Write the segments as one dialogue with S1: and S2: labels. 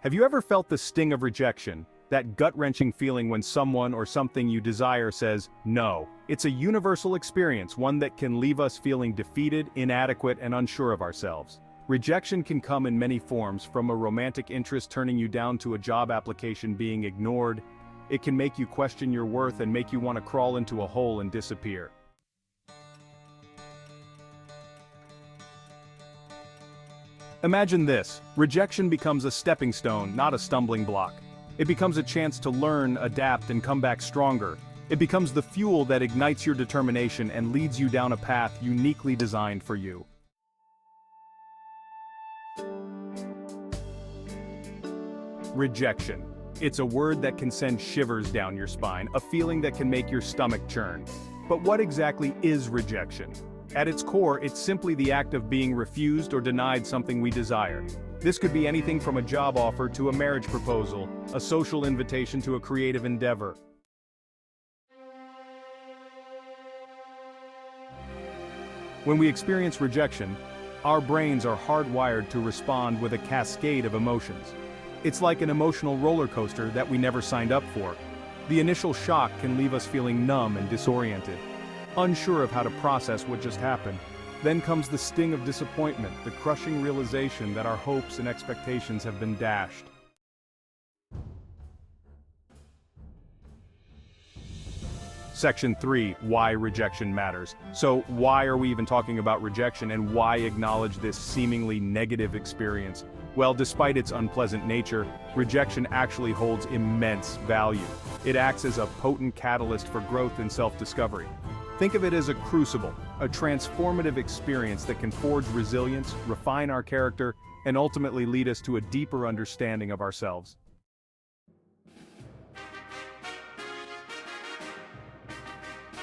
S1: Have you ever felt the sting of rejection, that gut-wrenching feeling when someone or something you desire says no? It's a universal experience, one that can leave us feeling defeated, inadequate, and unsure of ourselves. Rejection can come in many forms, from a romantic interest turning you down to a job application being ignored. It can make you question your worth and make you want to crawl into a hole and disappear. Imagine this: rejection becomes a stepping stone, not a stumbling block. It becomes a chance to learn, adapt, and come back stronger. It becomes the fuel that ignites your determination and leads you down a path uniquely designed for you. Rejection. It's a word that can send shivers down your spine, a feeling that can make your stomach churn. But what exactly is rejection? At its core, it's simply the act of being refused or denied something we desire. This could be anything from a job offer to a marriage proposal, a social invitation to a creative endeavor. When we experience rejection, our brains are hardwired to respond with a cascade of emotions. It's like an emotional roller coaster that we never signed up for. The initial shock can leave us feeling numb and disoriented, unsure of how to process what just happened. Then comes the sting of disappointment, the crushing realization that our hopes and expectations have been dashed. Section 3. Why rejection matters. So, why are we even talking about rejection, and why acknowledge this seemingly negative experience? Well, despite its unpleasant nature, rejection actually holds immense value. It acts as a potent catalyst for growth and self-discovery. Think of it as a crucible, a transformative experience that can forge resilience, refine our character, and ultimately lead us to a deeper understanding of ourselves.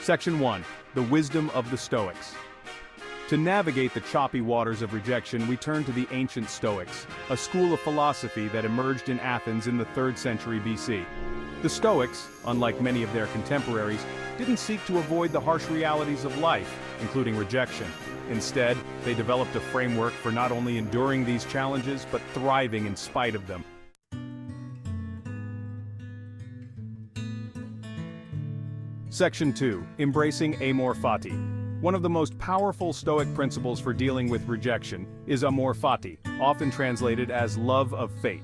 S1: Section 1. The Wisdom of the Stoics. To navigate the choppy waters of rejection, we turn to the ancient Stoics, a school of philosophy that emerged in Athens in the 3rd century BC. The Stoics, unlike many of their contemporaries, didn't seek to avoid the harsh realities of life, including rejection. Instead, they developed a framework for not only enduring these challenges, but thriving in spite of them. Section 2. Embracing amor fati. One of the most powerful Stoic principles for dealing with rejection is amor fati, often translated as love of fate.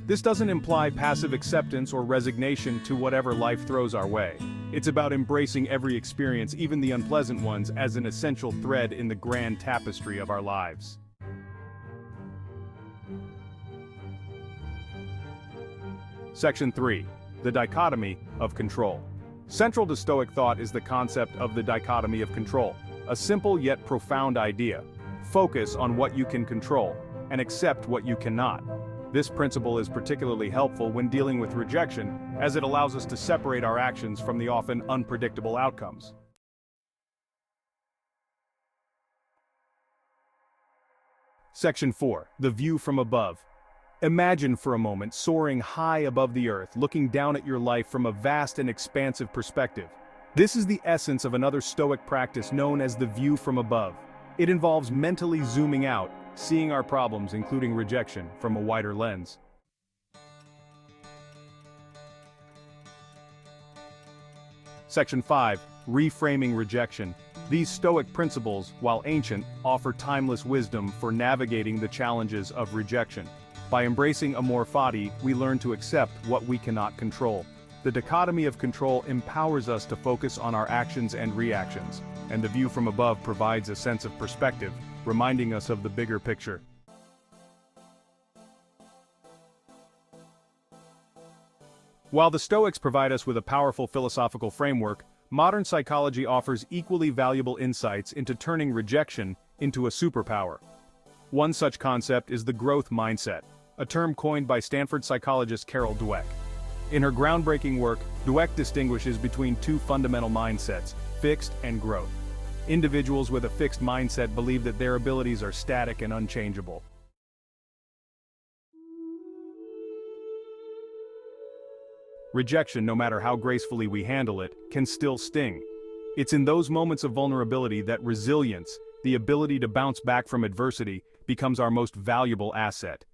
S1: This doesn't imply passive acceptance or resignation to whatever life throws our way. It's about embracing every experience, even the unpleasant ones, as an essential thread in the grand tapestry of our lives. Section 3. The dichotomy of control. Central to Stoic thought is the concept of the dichotomy of control, a simple yet profound idea. Focus on what you can control, and accept what you cannot. This principle is particularly helpful when dealing with rejection, as it allows us to separate our actions from the often unpredictable outcomes. Section 4. The View from Above. Imagine for a moment soaring high above the earth, looking down at your life from a vast and expansive perspective. This is the essence of another Stoic practice known as the view from above. It involves mentally zooming out, seeing our problems, including rejection, from a wider lens. Section 5. Reframing rejection. These Stoic principles, while ancient, offer timeless wisdom for navigating the challenges of rejection. By embracing amor fati, we learn to accept what we cannot control. The dichotomy of control empowers us to focus on our actions and reactions, and the view from above provides a sense of perspective, reminding us of the bigger picture. While the Stoics provide us with a powerful philosophical framework, modern psychology offers equally valuable insights into turning rejection into a superpower. One such concept is the growth mindset, a term coined by Stanford psychologist Carol Dweck. In her groundbreaking work, Dweck distinguishes between two fundamental mindsets, fixed and growth. Individuals with a fixed mindset believe that their abilities are static and unchangeable. Rejection, no matter how gracefully we handle it, can still sting. It's in those moments of vulnerability that resilience, the ability to bounce back from adversity, becomes our most valuable asset.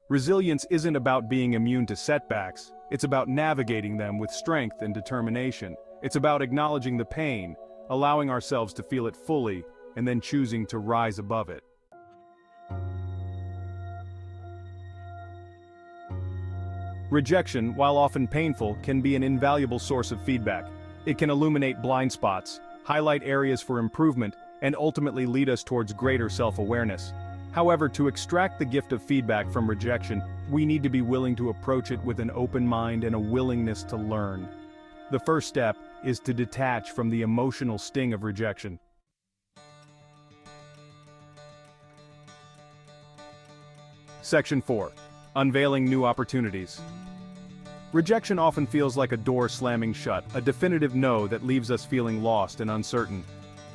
S1: Resilience isn't about being immune to setbacks, it's about navigating them with strength and determination. It's about acknowledging the pain, allowing ourselves to feel it fully, and then choosing to rise above it. Rejection, while often painful, can be an invaluable source of feedback. It can illuminate blind spots, highlight areas for improvement, and ultimately lead us towards greater self-awareness. However, to extract the gift of feedback from rejection, we need to be willing to approach it with an open mind and a willingness to learn. The first step is to detach from the emotional sting of rejection. Section 4. Unveiling new opportunities. Rejection often feels like a door slamming shut, a definitive no that leaves us feeling lost and uncertain.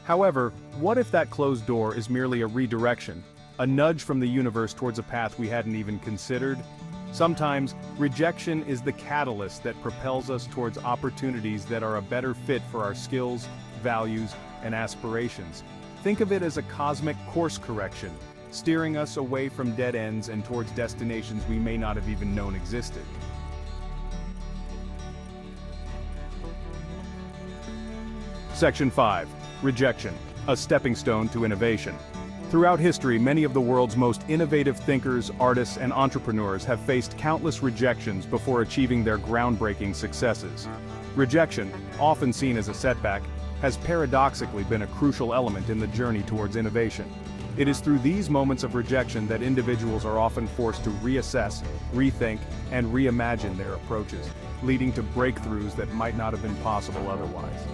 S1: However, what if that closed door is merely a redirection, a nudge from the universe towards a path we hadn't even considered? Sometimes, rejection is the catalyst that propels us towards opportunities that are a better fit for our skills, values, and aspirations. Think of it as a cosmic course correction, steering us away from dead ends and towards destinations we may not have even known existed. Section 5. Rejection, a stepping stone to innovation. Throughout history, many of the world's most innovative thinkers, artists, and entrepreneurs have faced countless rejections before achieving their groundbreaking successes. Rejection, often seen as a setback, has paradoxically been a crucial element in the journey towards innovation. It is through these moments of rejection that individuals are often forced to reassess, rethink, and reimagine their approaches, leading to breakthroughs that might not have been possible otherwise.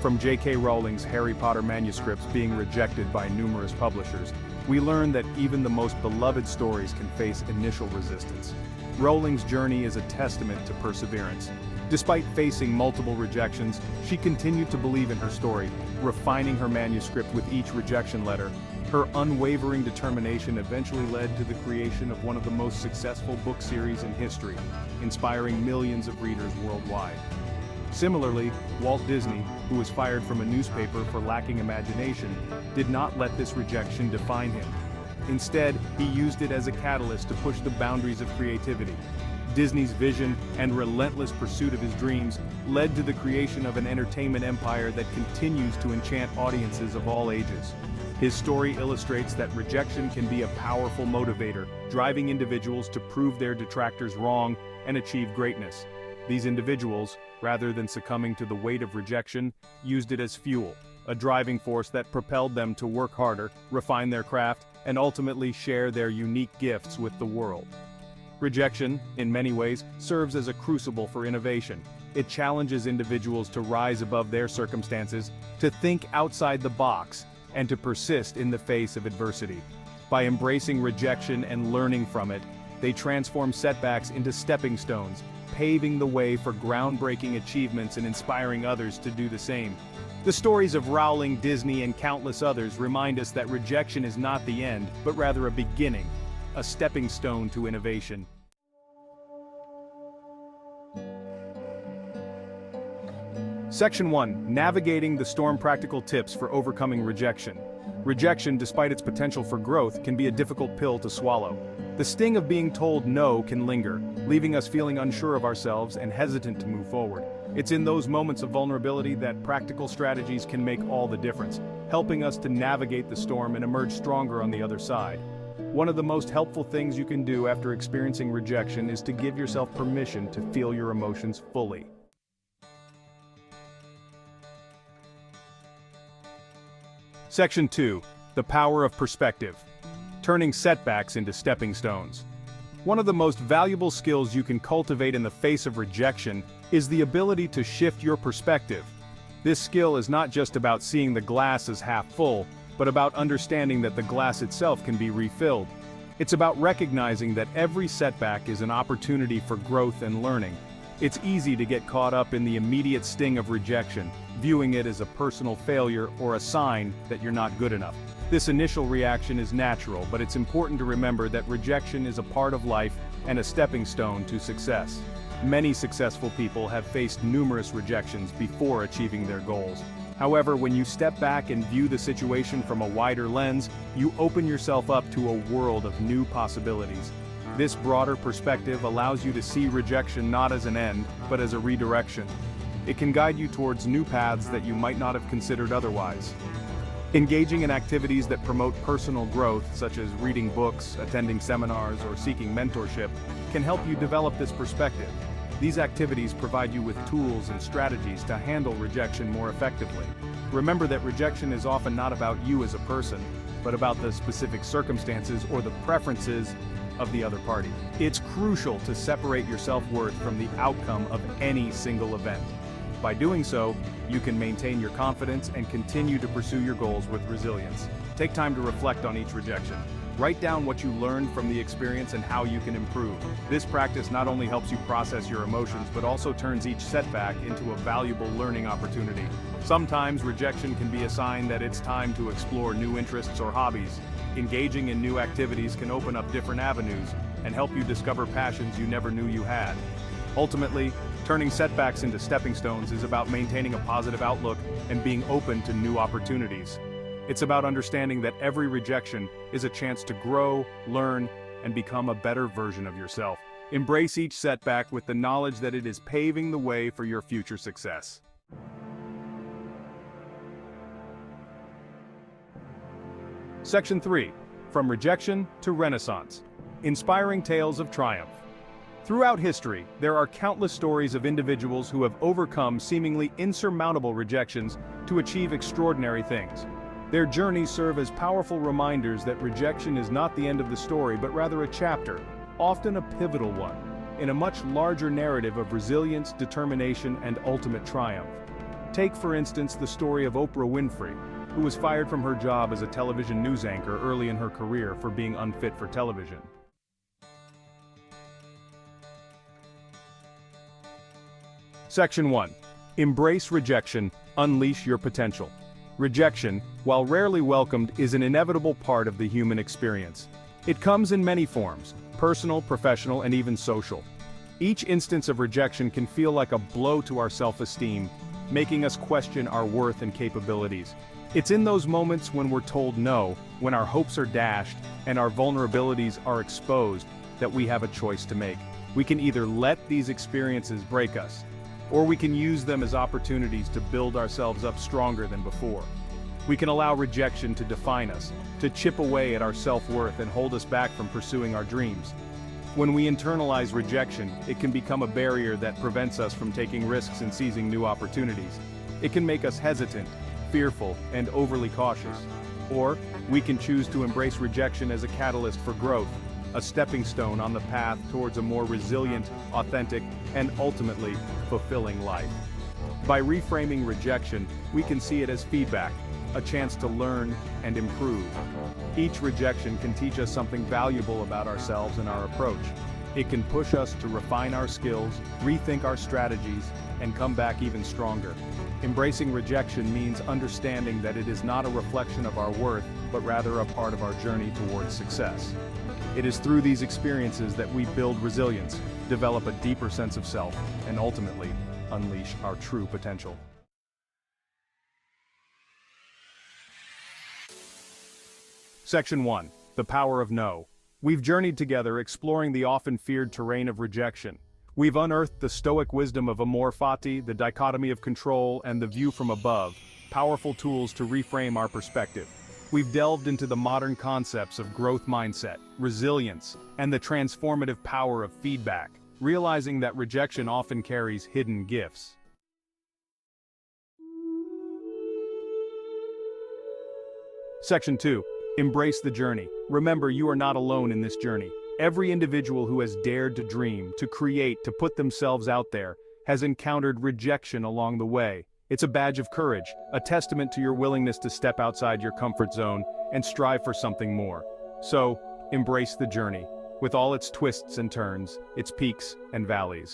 S1: From J.K. Rowling's Harry Potter manuscripts being rejected by numerous publishers, we learn that even the most beloved stories can face initial resistance. Rowling's journey is a testament to perseverance. Despite facing multiple rejections, she continued to believe in her story, refining her manuscript with each rejection letter. Her unwavering determination eventually led to the creation of one of the most successful book series in history, inspiring millions of readers worldwide. Similarly, Walt Disney, who was fired from a newspaper for lacking imagination, did not let this rejection define him. Instead, he used it as a catalyst to push the boundaries of creativity. Disney's vision and relentless pursuit of his dreams led to the creation of an entertainment empire that continues to enchant audiences of all ages. His story illustrates that rejection can be a powerful motivator, driving individuals to prove their detractors wrong and achieve greatness. These individuals, rather than succumbing to the weight of rejection, used it as fuel, a driving force that propelled them to work harder, refine their craft, and ultimately share their unique gifts with the world. Rejection, in many ways, serves as a crucible for innovation. It challenges individuals to rise above their circumstances, to think outside the box, and to persist in the face of adversity. By embracing rejection and learning from it, they transform setbacks into stepping stones, paving the way for groundbreaking achievements and inspiring others to do the same. The stories of Rowling, Disney, and countless others remind us that rejection is not the end, but rather a beginning, a stepping stone to innovation. Section 1. Navigating the storm: practical tips for overcoming rejection. Rejection, despite its potential for growth, can be a difficult pill to swallow. The sting of being told no can linger, leaving us feeling unsure of ourselves and hesitant to move forward. It's in those moments of vulnerability that practical strategies can make all the difference, helping us to navigate the storm and emerge stronger on the other side. One of the most helpful things you can do after experiencing rejection is to give yourself permission to feel your emotions fully. Section 2. The power of perspective. Turning setbacks into stepping stones. One of the most valuable skills you can cultivate in the face of rejection is the ability to shift your perspective. This skill is not just about seeing the glass as half full, but about understanding that the glass itself can be refilled. It's about recognizing that every setback is an opportunity for growth and learning. It's easy to get caught up in the immediate sting of rejection, viewing it as a personal failure or a sign that you're not good enough. This initial reaction is natural, but it's important to remember that rejection is a part of life and a stepping stone to success. Many successful people have faced numerous rejections before achieving their goals. However, when you step back and view the situation from a wider lens, you open yourself up to a world of new possibilities. This broader perspective allows you to see rejection not as an end, but as a redirection. It can guide you towards new paths that you might not have considered otherwise. Engaging in activities that promote personal growth, such as reading books, attending seminars, or seeking mentorship, can help you develop this perspective. These activities provide you with tools and strategies to handle rejection more effectively. Remember that rejection is often not about you as a person, but about the specific circumstances or the preferences of the other party. It's crucial to separate your self-worth from the outcome of any single event. By doing so, you can maintain your confidence and continue to pursue your goals with resilience. Take time to reflect on each rejection. Write down what you learned from the experience and how you can improve. This practice not only helps you process your emotions, but also turns each setback into a valuable learning opportunity. Sometimes rejection can be a sign that it's time to explore new interests or hobbies. Engaging in new activities can open up different avenues and help you discover passions you never knew you had. Ultimately, turning setbacks into stepping stones is about maintaining a positive outlook and being open to new opportunities. It's about understanding that every rejection is a chance to grow, learn, and become a better version of yourself. Embrace each setback with the knowledge that it is paving the way for your future success. Section 3. From Rejection to Renaissance. Inspiring Tales of Triumph. Throughout history, there are countless stories of individuals who have overcome seemingly insurmountable rejections to achieve extraordinary things. Their journeys serve as powerful reminders that rejection is not the end of the story, but rather a chapter, often a pivotal one, in a much larger narrative of resilience, determination, and ultimate triumph. Take, for instance, the story of Oprah Winfrey, who was fired from her job as a television news anchor early in her career for being unfit for television. Section 1. Embrace rejection, unleash your potential. Rejection, while rarely welcomed, is an inevitable part of the human experience. It comes in many forms: personal, professional, and even social. Each instance of rejection can feel like a blow to our self-esteem, making us question our worth and capabilities. It's in those moments when we're told no, when our hopes are dashed, and our vulnerabilities are exposed, that we have a choice to make. We can either let these experiences break us, or we can use them as opportunities to build ourselves up stronger than before. We can allow rejection to define us, to chip away at our self-worth and hold us back from pursuing our dreams. When we internalize rejection, it can become a barrier that prevents us from taking risks and seizing new opportunities. It can make us hesitant, fearful, and overly cautious. Or, we can choose to embrace rejection as a catalyst for growth, a stepping stone on the path towards a more resilient, authentic, and ultimately fulfilling life. By reframing rejection, we can see it as feedback, a chance to learn and improve. Each rejection can teach us something valuable about ourselves and our approach. It can push us to refine our skills, rethink our strategies, and come back even stronger. Embracing rejection means understanding that it is not a reflection of our worth, but rather a part of our journey towards success. It is through these experiences that we build resilience, develop a deeper sense of self, and ultimately, unleash our true potential. Section 1. The Power of No. We've journeyed together exploring the often feared terrain of rejection. We've unearthed the stoic wisdom of amor fati, the dichotomy of control, and the view from above, powerful tools to reframe our perspective. We've delved into the modern concepts of growth mindset, resilience, and the transformative power of feedback, realizing that rejection often carries hidden gifts. Section 2. Embrace the journey. Remember, you are not alone in this journey. Every individual who has dared to dream, to create, to put themselves out there, has encountered rejection along the way. It's a badge of courage, a testament to your willingness to step outside your comfort zone and strive for something more. So, embrace the journey, with all its twists and turns, its peaks and valleys.